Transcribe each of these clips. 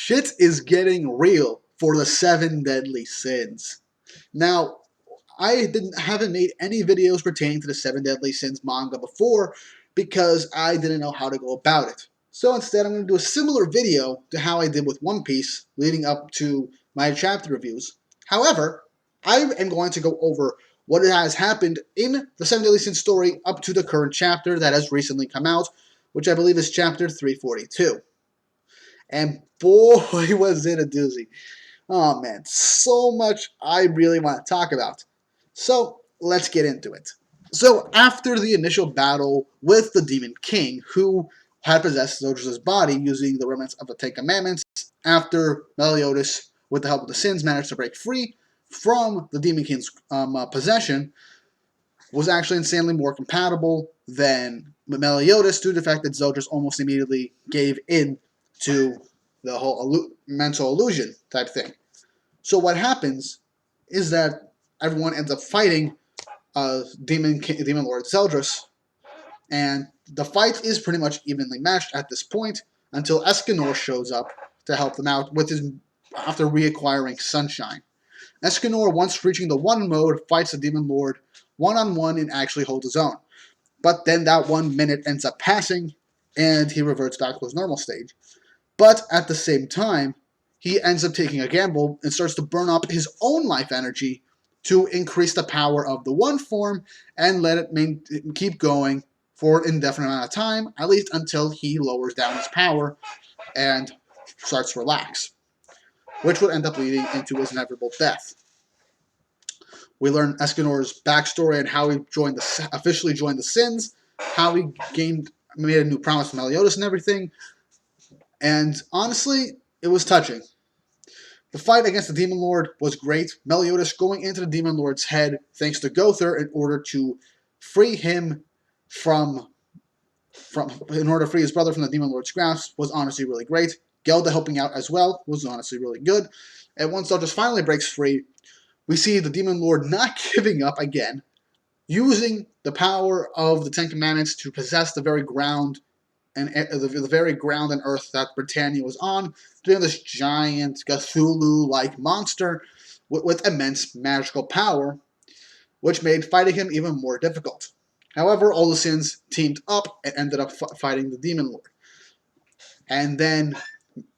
shit is getting real for the 7 deadly sins. Now, I haven't made any videos pertaining to the 7 deadly sins manga before because I didn't know how to go about it. So instead, I'm going to do a similar video to how I did with One Piece leading up to my chapter reviews. However, I am going to go over what has happened in the 7 deadly sins story up to the current chapter that has recently come out, which I believe is chapter 342. And boy, was it a doozy. Oh man, so much I really want to talk about. So let's get into it. So after the initial battle with the Demon King, who had possessed Zodras' body using the remnants of the Ten Commandments, after Meliodas, with the help of the Sins, managed to break free from the Demon King's possession, was actually insanely more compatible than Meliodas due to the fact that Zodras almost immediately gave in to the whole mental illusion type thing. So what happens is that everyone ends up fighting Demon Lord Zeldris, and the fight is pretty much evenly matched at this point until Escanor shows up to help them out with his after reacquiring Sunshine. Escanor, once reaching the one mode, fights the Demon Lord one-on-one and actually holds his own. But then that 1 minute ends up passing, and he reverts back to his normal stage. But at the same time, he ends up taking a gamble and starts to burn up his own life energy to increase the power of the one form and let it keep going for an indefinite amount of time, at least until he lowers down his power and starts to relax, which would end up leading into his inevitable death. We learn Escanor's backstory and how he officially joined the Sins, how he made a new promise to Meliodas and everything. And honestly, it was touching. The fight against the Demon Lord was great. Meliodas going into the Demon Lord's head thanks to Gother in order to free him in order to free his brother from the Demon Lord's grasp was honestly really great. Gelda helping out as well was honestly really good. And once Zodras finally breaks free, we see the Demon Lord not giving up again, using the power of the Ten Commandments to possess the very ground and the very ground and earth that Britannia was on, doing this giant Cthulhu-like monster with immense magical power, which made fighting him even more difficult. However, all the Sins teamed up and ended up fighting the Demon Lord. And then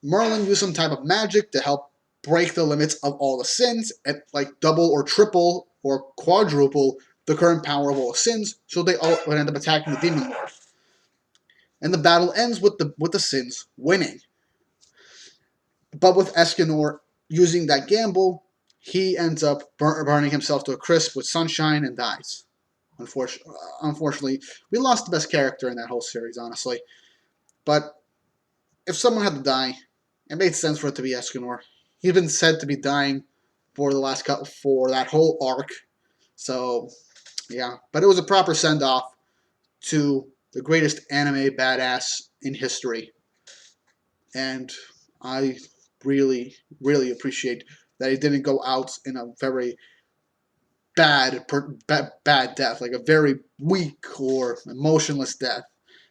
Merlin used some type of magic to help break the limits of all the Sins and like double or triple or quadruple the current power of all the Sins, so they all would end up attacking the Demon Lord. And the battle ends with the Sins winning. But with Escanor using that gamble, he ends up burning himself to a crisp with Sunshine and dies. Unfortunately, we lost the best character in that whole series, honestly. But if someone had to die, it made sense for it to be Escanor. He'd been said to be dying for that whole arc. So, yeah. But it was a proper send-off to the greatest anime badass in history. And I really, really appreciate that he didn't go out in a very bad death, like a very weak or emotionless death.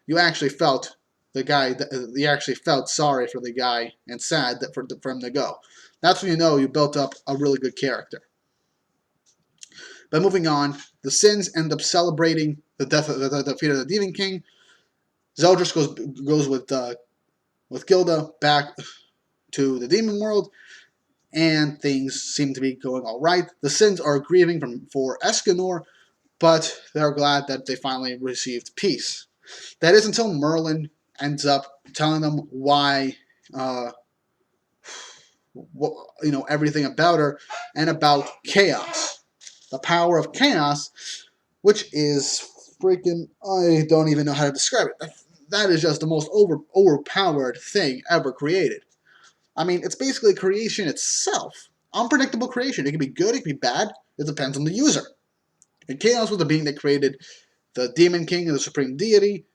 You actually felt you actually felt sorry for the guy and sad for him to go. That's when you know you built up a really good character. But moving on, the Sins end up celebrating the defeat of the Demon King. Zeldris goes with Gilda back to the Demon World, and things seem to be going all right. The Sins are grieving for Escanor, but they're glad that they finally received peace. That is until Merlin ends up telling them why, everything about her and about chaos. The power of chaos, which is freaking, I don't even know how to describe it. That is just the most overpowered thing ever created. I mean, it's basically creation itself. Unpredictable creation. It can be good, it can be bad. It depends on the user. And Chaos was the being that created the Demon King and the Supreme Deity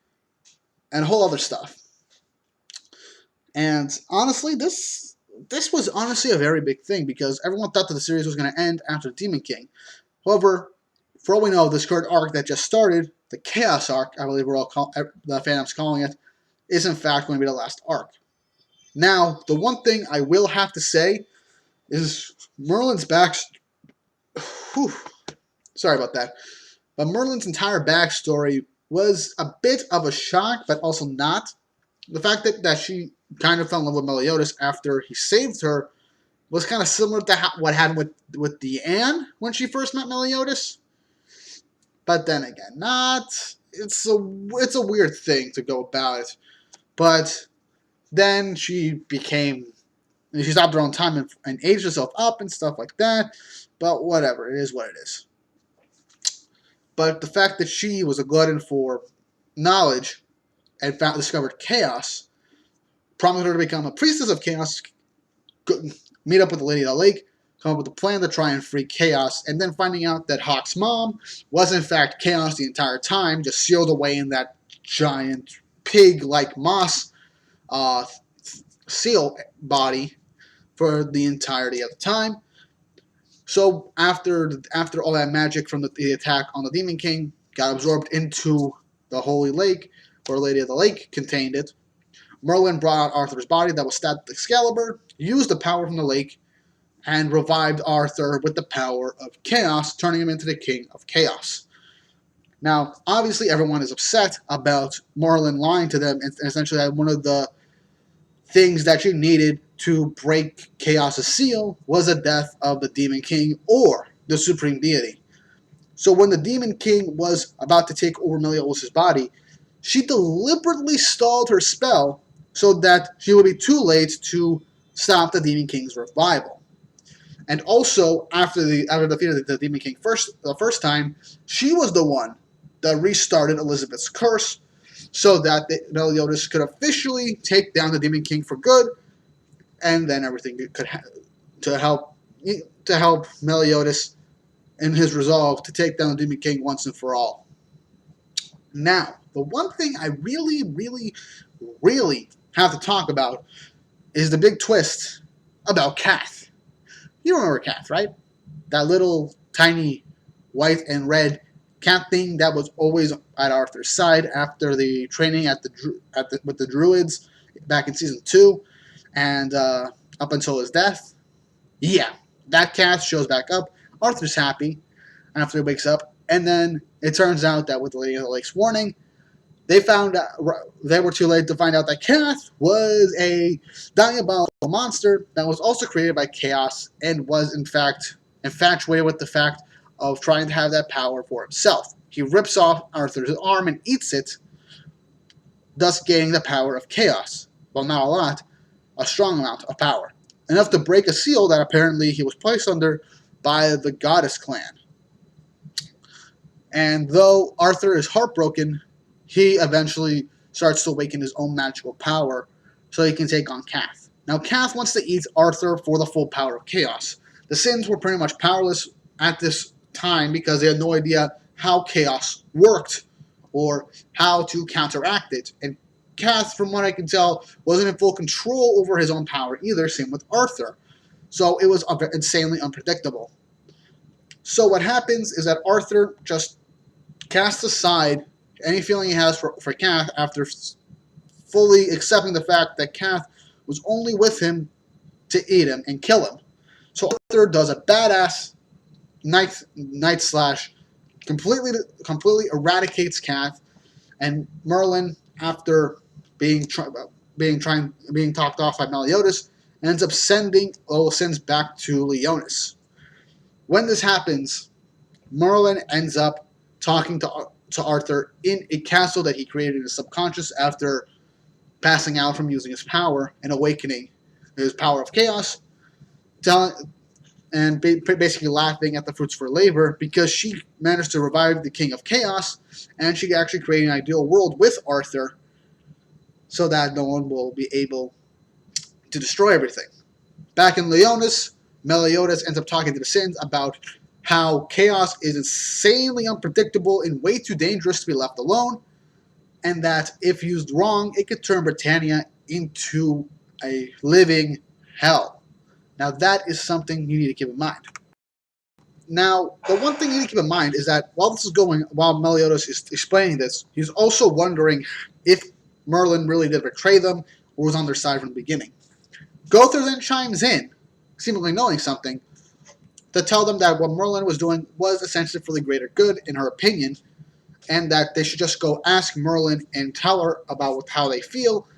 and a whole other stuff. And honestly, this was honestly a very big thing because everyone thought that the series was going to end after the Demon King. However, for all we know, this current arc that just started, the Chaos arc, I believe the fandom's calling it, is in fact going to be the last arc. Now, the one thing I will have to say is Merlin's back. Whew, sorry about that. But Merlin's entire backstory was a bit of a shock, but also not. The fact that she kind of fell in love with Meliodas after he saved her was kind of similar to what happened with Deanne when she first met Meliodas. But then again, not. It's a weird thing to go about it. But then she stopped her own time and aged herself up and stuff like that. But whatever, it is what it is. But the fact that she was a glutton for knowledge and discovered chaos prompted her to become a priestess of chaos, meet up with the Lady of the Lake, come up with a plan to try and free Chaos, and then finding out that Hawk's mom was in fact Chaos the entire time, just sealed away in that giant pig-like moss seal body for the entirety of the time. So after all that magic from the attack on the Demon King got absorbed into the Holy Lake, where Lady of the Lake contained it, Merlin brought out Arthur's body that was stabbed with Excalibur, used the power from the lake, and revived Arthur with the power of chaos, turning him into the King of Chaos. Now, obviously, everyone is upset about Merlin lying to them, and essentially that one of the things that you needed to break Chaos' seal was the death of the Demon King or the Supreme Deity. So when the Demon King was about to take over Meliodas' body, she deliberately stalled her spell so that she would be too late to stop the Demon King's revival. And also, after defeating the Demon King the first time, she was the one that restarted Elizabeth's curse so that Meliodas could officially take down the Demon King for good, and then everything could to help Meliodas in his resolve to take down the Demon King once and for all. Now, the one thing I really, really, really have to talk about is the big twist about Kath. You remember Kath, right? That little tiny white and red cat thing that was always at Arthur's side after the training with the druids back in season 2 and up until his death. Yeah, that cat shows back up. Arthur's happy after he wakes up, and then it turns out that with the Lady of the Lake's warning, they were too late to find out that Kath was a diabolical monster that was also created by Chaos and was in fact infatuated with the fact of trying to have that power for himself. He rips off Arthur's arm and eats it, thus gaining the power of Chaos. Well, not a lot, a strong amount of power. Enough to break a seal that apparently he was placed under by the Goddess clan. And though Arthur is heartbroken, he eventually starts to awaken his own magical power so he can take on Kath. Now, Kath wants to eat Arthur for the full power of Chaos. The Sins were pretty much powerless at this time because they had no idea how Chaos worked or how to counteract it. And Kath, from what I can tell, wasn't in full control over his own power either, same with Arthur. So it was insanely unpredictable. So what happens is that Arthur just casts aside any feeling he has for Kath after fully accepting the fact that Kath was only with him to eat him and kill him. So Arthur does a badass night slash, completely eradicates Kath, and Merlin, after being talked off by Meliodas, ends up sending all the sins back to Leonis. When this happens, Merlin ends up talking to Arthur in a castle that he created in his subconscious after passing out from using his power and awakening his power of chaos, and basically laughing at the fruits of her labor because she managed to revive the King of Chaos, and she actually created an ideal world with Arthur so that no one will be able to destroy everything. Back in Leonis, Meliodas ends up talking to the Sins about how chaos is insanely unpredictable and way too dangerous to be left alone, and that if used wrong, it could turn Britannia into a living hell. Now, that is something you need to keep in mind. Now, the one thing you need to keep in mind is that while Meliodas is explaining this, he's also wondering if Merlin really did betray them or was on their side from the beginning. Gother then chimes in, seemingly knowing something, to tell them that what Merlin was doing was essentially for the greater good, in her opinion, and that they should just go ask Merlin and tell her about how they feel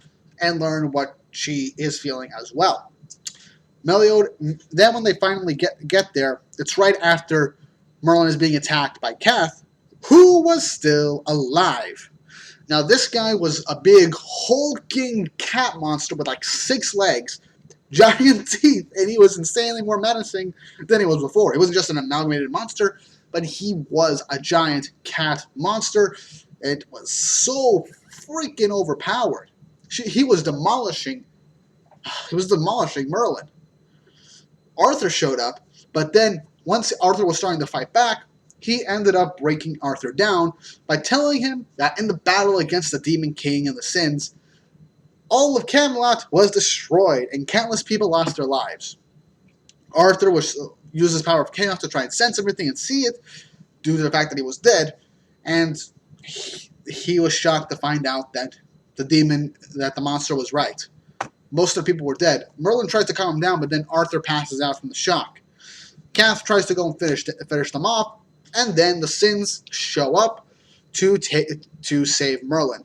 and learn what she is feeling as well. Meliodas, then when they finally get there, it's right after Merlin is being attacked by Kath, who was still alive. Now, this guy was a big, hulking cat monster with like 6 legs, giant teeth, and he was insanely more menacing than he was before. He wasn't just an amalgamated monster, but he was a giant cat monster. It was so freaking overpowered. He was demolishing. He was demolishing Merlin. Arthur showed up, but then once Arthur was starting to fight back, he ended up breaking Arthur down by telling him that in the battle against the Demon King and the Sins, all of Camelot was destroyed and countless people lost their lives. Arthur used his power of chaos to try and sense everything and see it due to the fact that he was dead, and he was shocked to find out that the monster was right. Most of the people were dead. Merlin tries to calm him down, but then Arthur passes out from the shock. Kath tries to go and finish them off, and then the Sins show up to save Merlin.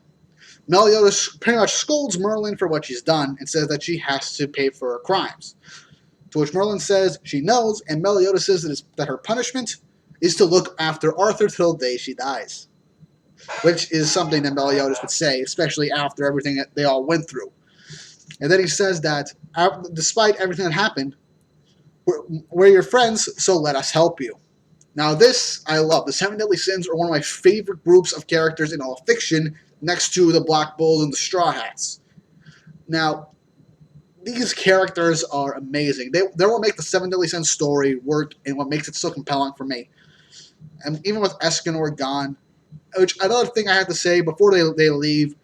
Meliodas pretty much scolds Merlin for what she's done and says that she has to pay for her crimes. To which Merlin says she knows, and Meliodas says that her punishment is to look after Arthur till the day she dies. Which is something that Meliodas would say, especially after everything that they all went through. And then he says that, despite everything that happened, we're your friends, so let us help you. Now this, I love. The Seven Deadly Sins are one of my favorite groups of characters in all fiction, next to the Black Bulls and the Straw Hats. Now, these characters are amazing. They're what make the Seven Deadly Sins story work and what makes it so compelling for me. And even with Escanor gone, which another thing I have to say, before they leave,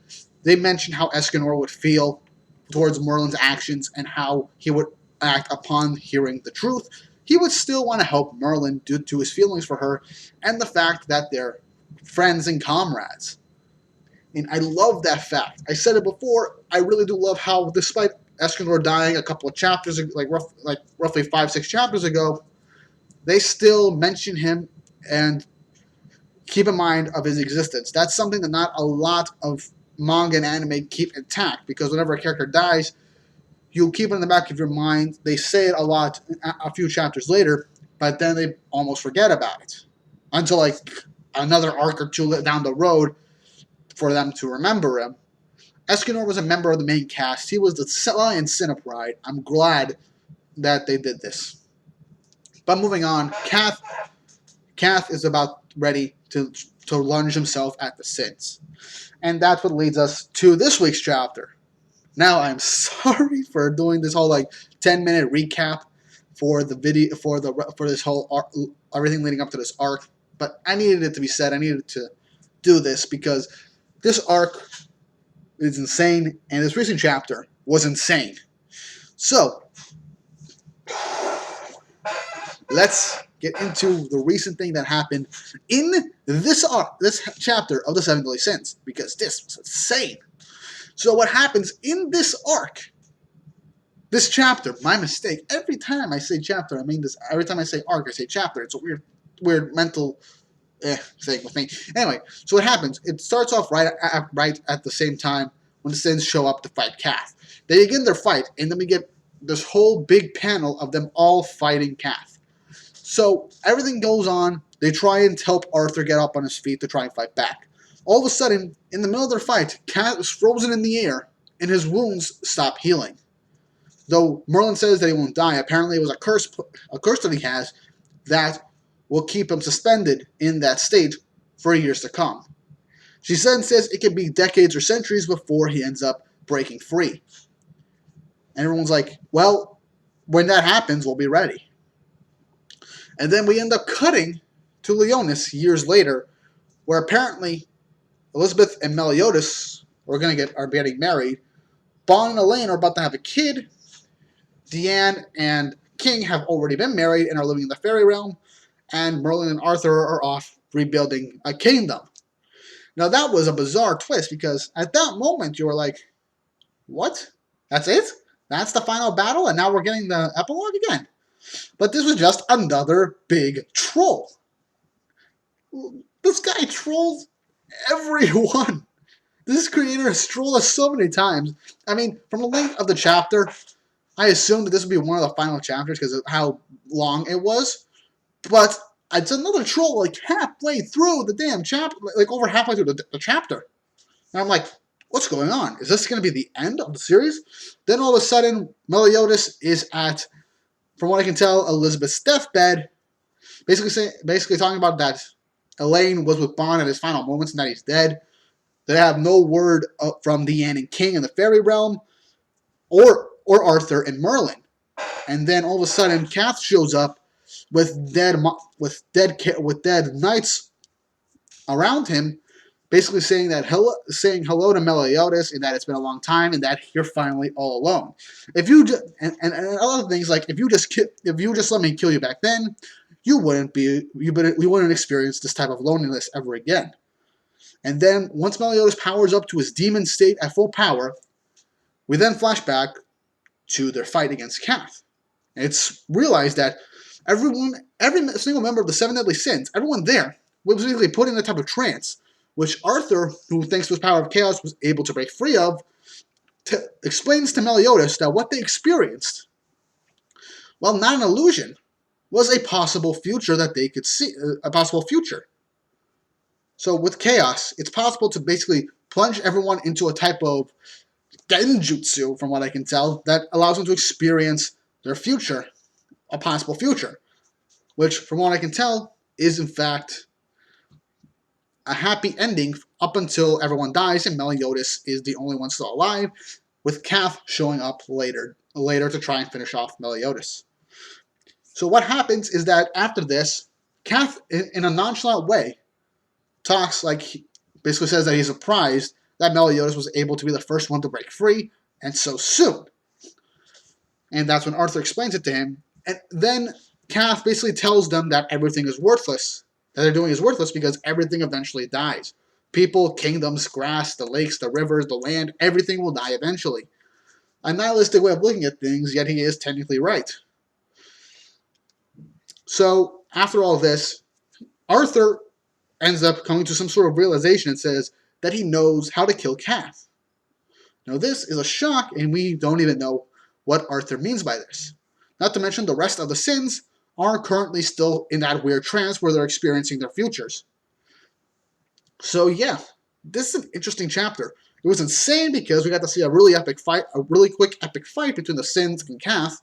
they mention how Escanor would feel towards Merlin's actions and how he would act upon hearing the truth. He would still want to help Merlin due to his feelings for her and the fact that they're friends and comrades. And I love that fact. I said it before, I really do love how, despite Escanor dying a couple of chapters, roughly 5-6 chapters ago, they still mention him and keep in mind of his existence. That's something that not a lot of manga and anime keep intact, because whenever a character dies, you keep it in the back of your mind. They say it a lot a few chapters later, but then they almost forget about it until like another arc or two down the road for them to remember him. Escanor was a member of the main cast. He was the Lion Cinepride. I'm glad that they did this. But moving on, Kath is about ready to lunge himself at the Sins. And that's what leads us to this week's chapter. Now, I'm sorry for doing this whole 10-minute recap for the video for this whole arc, everything leading up to this arc, but I needed it to be said. I needed to do this because this arc is insane, and this recent chapter was insane. So, let's get into the recent thing that happened in this chapter of the Seven Deadly Sins, because this was insane. So what happens in this arc, this chapter, my mistake, every time I say chapter, I mean this, every time I say arc, I say chapter. It's a weird mental thing with me. Anyway, so what happens, it starts off right at the same time when the Sins show up to fight Kath. They begin their fight, and then we get this whole big panel of them all fighting Kath. So everything goes on. They try and help Arthur get up on his feet to try and fight back. All of a sudden, in the middle of their fight, Kath is frozen in the air, and his wounds stop healing. Though Merlin says that he won't die, apparently it was a curse that he has that will keep him suspended in that state for years to come. She then says it could be decades or centuries before he ends up breaking free. And everyone's like, well, when that happens, we'll be ready. And then we end up cutting to Leonis years later, where apparently Elizabeth and Meliodas are getting married. Bon and Elaine are about to have a kid. Deanne and King have already been married and are living in the fairy realm. And Merlin and Arthur are off rebuilding a kingdom. Now that was a bizarre twist, because at that moment you were like, what? That's it? That's the final battle, and now we're getting the epilogue again. But this was just another big troll. This guy trolls everyone. This creator has trolled us so many times. I mean, from the length of the chapter, I assumed that this would be one of the final chapters because of how long it was. But it's another troll like halfway through the damn chapter, like over halfway through the chapter. And I'm like, what's going on? Is this going to be the end of the series? Then all of a sudden, Meliodas is at, from what I can tell, Elizabeth's deathbed, basically talking about that Elaine was with Bond at his final moments and that he's dead. They have no word from the Yanning King in the fairy realm, or Arthur and Merlin. And then all of a sudden, Kath shows up with dead knights around him, basically saying hello to Meliodas, and that it's been a long time, and that you're finally all alone. If you and other things like if you just let me kill you back then, we wouldn't experience this type of loneliness ever again. And then once Meliodas powers up to his demon state at full power, we then flash back to their fight against Kath. And it's realized that every single member of the Seven Deadly Sins, everyone there, was basically put in a type of trance, which Arthur, who thanks to his power of chaos, was able to break free of, explains to Meliodas that what they experienced, while not an illusion, was a possible future that they could see, a possible future. So with chaos, it's possible to basically plunge everyone into a type of genjutsu, from what I can tell, that allows them to experience their future, a possible future, which, from what I can tell, is in fact a happy ending up until everyone dies and Meliodas is the only one still alive, with Kath showing up later to try and finish off Meliodas. So what happens is that after this, Kath, in a nonchalant way, talks basically says that he's surprised that Meliodas was able to be the first one to break free, and so soon. And that's when Arthur explains it to him. And then Kath basically tells them that everything is worthless. That they're doing is worthless because everything eventually dies. People, kingdoms, grass, the lakes, the rivers, the land, everything will die eventually. A nihilistic way of looking at things, yet he is technically right. So, after all this, Arthur ends up coming to some sort of realization and says that he knows how to kill Kath. Now, this is a shock, and we don't even know what Arthur means by this. Not to mention the rest of the sins are currently still in that weird trance where they're experiencing their futures. So yeah, this is an interesting chapter. It was insane because we got to see a really quick epic fight between the Sins and Kath,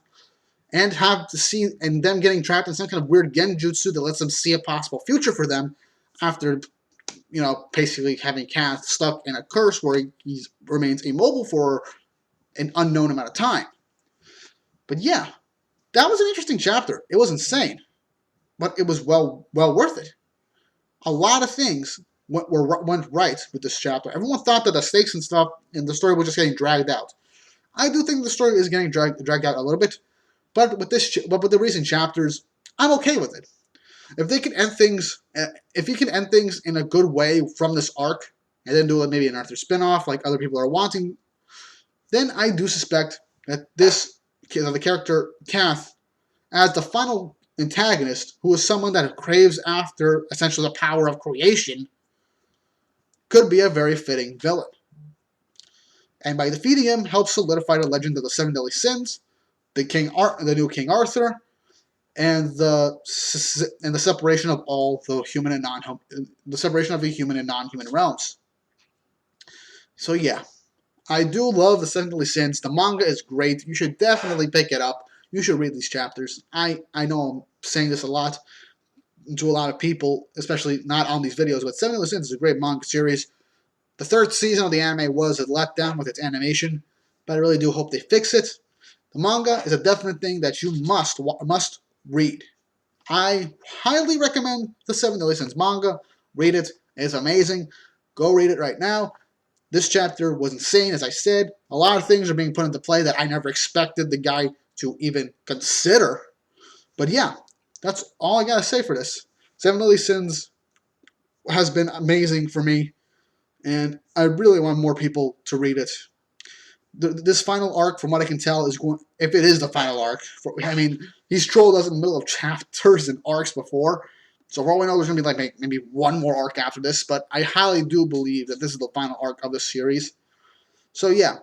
and them getting trapped in some kind of weird genjutsu that lets them see a possible future for them after, basically having Kath stuck in a curse where he remains immobile for an unknown amount of time. But yeah, that was an interesting chapter. It was insane, but it was well worth it. A lot of things went right with this chapter. Everyone thought that the stakes and stuff in the story was just getting dragged out. I do think the story is getting dragged out a little bit, but with the recent chapters, I'm okay with it. If they can end things, if you can end things in a good way from this arc, and then do maybe an Arthur spinoff like other people are wanting, then I do suspect that the character Kath, as the final antagonist, who is someone that craves after essentially the power of creation, could be a very fitting villain. And by defeating him, helps solidify the legend of the Seven Deadly Sins, the new King Arthur, and the separation of all the human and the separation of the human and non-human realms. So yeah, I do love the Seven Deadly Sins. The manga is great. You should definitely pick it up. You should read these chapters. I know I'm saying this a lot to a lot of people, especially not on these videos, but Seven Deadly Sins is a great manga series. The third season of the anime was a letdown with its animation, but I really do hope they fix it. The manga is a definite thing that you must read. I highly recommend the Seven Deadly Sins manga. Read it. It's amazing. Go read it right now. This chapter was insane, as I said. A lot of things are being put into play that I never expected the guy to even consider. But yeah, that's all I gotta say for this. Seven Deadly Sins has been amazing for me, and I really want more people to read it. this final arc, from what I can tell, is going. If it is the final arc, I mean, he's trolled us in the middle of chapters and arcs before. So for all we know, there's gonna be like maybe one more arc after this. But I highly do believe that this is the final arc of the series. So yeah,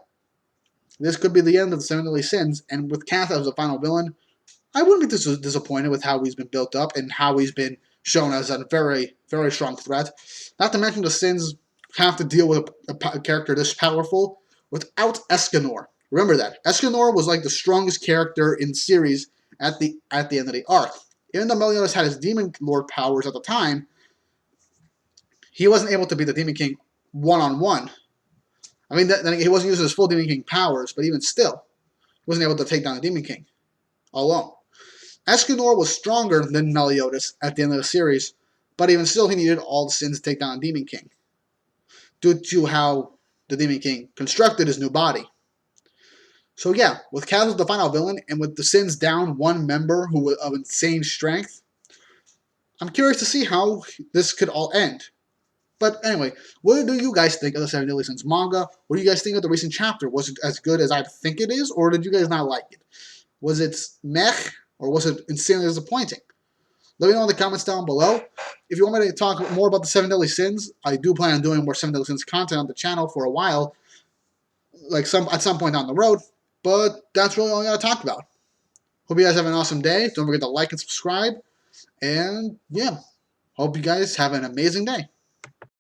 this could be the end of the Seven Deadly Sins, and with Kath as the final villain, I wouldn't be disappointed with how he's been built up and how he's been shown as a very, very strong threat. Not to mention the Sins have to deal with a character this powerful without Escanor. Remember that. Escanor was like the strongest character in the series at the end of the arc. Even though Meliodas had his Demon Lord powers at the time, he wasn't able to beat the Demon King one-on-one. I mean, then he wasn't using his full Demon King powers, but even still, he wasn't able to take down the Demon King alone. Escanor was stronger than Meliodas at the end of the series, but even still, he needed all the Sins to take down Demon King, due to how the Demon King constructed his new body. So yeah, with Kaz as the final villain, and with the Sins down one member who of insane strength, I'm curious to see how this could all end. But anyway, what do you guys think of the Seven Deadly Sins manga? What do you guys think of the recent chapter? Was it as good as I think it is, or did you guys not like it? Was it meh, or was it insanely disappointing? Let me know in the comments down below. If you want me to talk more about the Seven Deadly Sins, I do plan on doing more Seven Deadly Sins content on the channel for a while, like at some point down the road. But that's really all I got to talk about. Hope you guys have an awesome day. Don't forget to like and subscribe. And yeah, hope you guys have an amazing day.